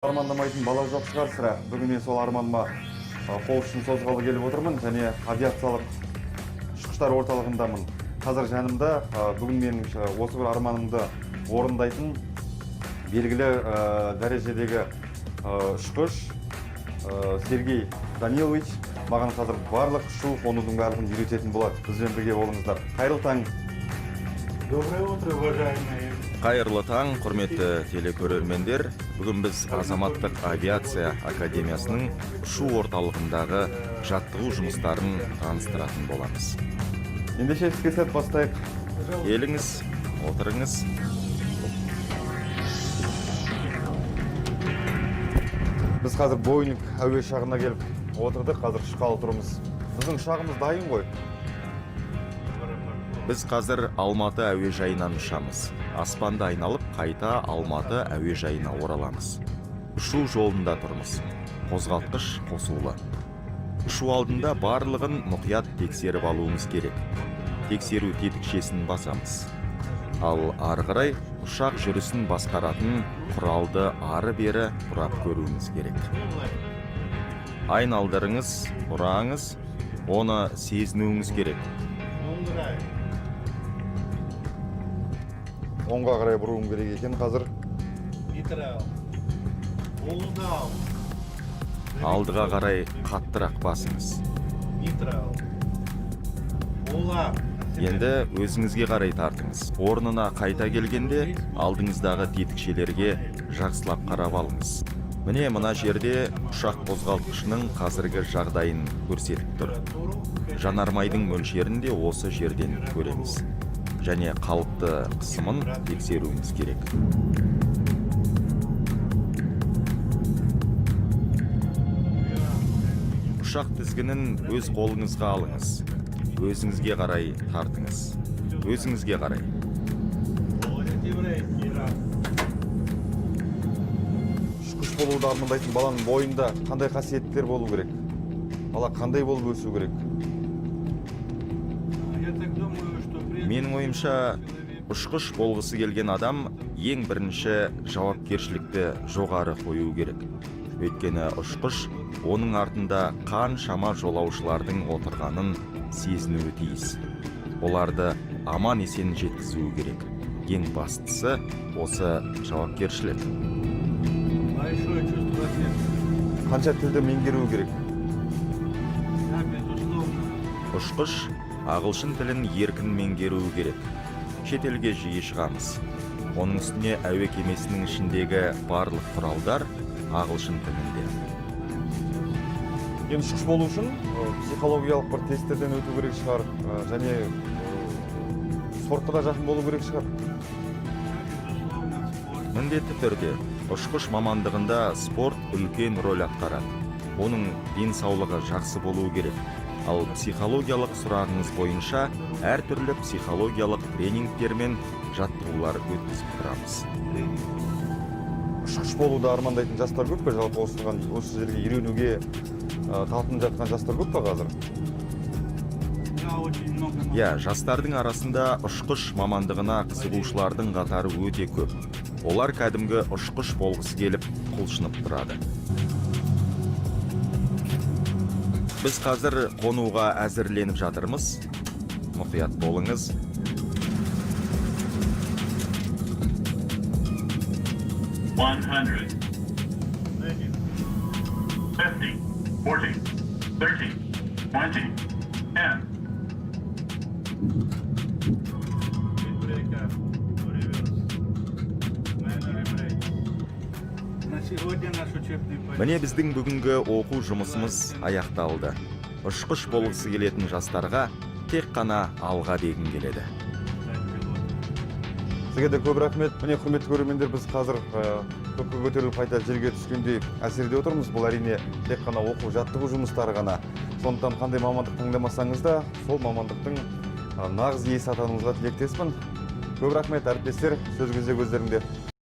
Армандамайтын бала жоқ шығар сірә. Бүгін мен сол арманыма қол ұшын созғалы келіп отырмын, және авиациялық ұшқыштар орталығындамын. Қазір жанымда бүгін менің осы бір арманымды орындайтын белгілі дәрежедегі ұшқыш Сергей Данилович маған қазір барлық ұшу қонудың барлығын үйрететін болады. Бізбен бірге болыңыздар. Қайырлы таң. Доброе утро, уважаемые. Қайырлы таң, құрметті телекөрермендер. Бүгін біз Азаматтық авиация академиясының ұшу орталығындағы жаттығу жұмыстарын таныстыратын боламыз. Ендеше іске сәт бастайық. Келіңіз, отырыңыз. Біз қазір Боинг әуе ұшағына келіп отырдық, қазір ұшқалы тұрмыз. Біздің ұшағымыз дайын ғой. Біз қазір Алматы әуежайынан ұшамыз. Аспанды айналып, қайта Алматы әуежайына ораламыз. Ұшу жолында тұрмыз. Қозғалтқыш қосулы. Ұшу алдында барлығын мұқият тексеріп алуымыз керек. Тексеру тетікшесін басамыз. Ал ары қарай ұшақ жүрісін басқаратын құралды ары-бері бұрап көруіміз керек. Айналдырыңыз, бұраңыз, оны сезінуіңіз керек. Оңға қарай бұруым керек екен қазір. Алдыға қарай қаттырақ басыңыз. Енді өзіңізге қарай тартыңыз. Орнына қайта келгенде алдыңыздағы тетікшелерге жақсылап қарап алыңыз. Міне мына жерде ұшақ қозғалтқышының қазіргі жағдайын көрсетіп тұр. Жанармайдың мөлшерін де осы жерден көреміз. Және қалыпты қысымын тексеруіміз керек. Ұшақ тізгінін өз қолыңызға алыңыз. Өзіңізге қарай тартыңыз. Өзіңізге қарай. Ұшқыш болуды армандайтын баланың бойында қандай қасиеттер болу керек? Бала қандай болып өсу керек? Менің ойымша, ұшқыш болғысы келген адам ең бірінші жауапкершілікті жоғары қою керек. Өйткені ұшқыш оның артында қаншама жолаушылардың отырғанын сезінуі тиіс. Оларды аман есен жеткізуі керек. Ең бастысы осы жауапкершілік. Қанша тілді меңгеруі керек? Ұшқыш ағылшын тілін еркін меңгеруі керек. Шетелге жиі шығамыз. Оның үстіне әуе кемесінің ішіндегі барлық құралдар ағылшын тілінде. Енді ұшқыш болу үшін психологиялық бір тесттерден өту керек шығар, және спортқа да жақын болу керек шығар. Міндетті түрде ұшқыш мамандығында спорт үлкен рөл атқарады. Оның денсаулығы жақсы болуы керек. Ал психологиялық сұрағыңыз бойынша әртүрлі психологиялық тренингтер мен жаттығулар өткізіп тұрамыз. Ұшқыш болуды армандайтын жастар көп пе? Жалпы осы жерге үйренуге талпынып жатқан жастар көп пе қазір? Жастардың арасында ұшқыш мамандығына қызығушылардың қатары өте көп. Олар кәдімгі ұшқыш болғысы келіп құлшынып тұрады. Біз қазір қонуға әзірленіп жатырмыз. Мұқият болыңыз. Міне біздің бүгінгі оқу жұмысымыз аяқталды. Ұшқыш болғысы келетін жастарға тек қана алға дегім келеді. Сізге де көп рахмет. Міне құрметті көрермендер, біз қазір көкке көтеріліп қайта жерге түскендей әсерде отырмыз. Бұл әрине тек қана оқу жаттығу жұмыстары ғана. Сондықтан қандай мамандық таңдамасаңыз да, сол мамандықтың нағыз иесі атануыңызға тілектеспін. Көп рахмет, әріптестер. Сөз кезегі өздеріңде.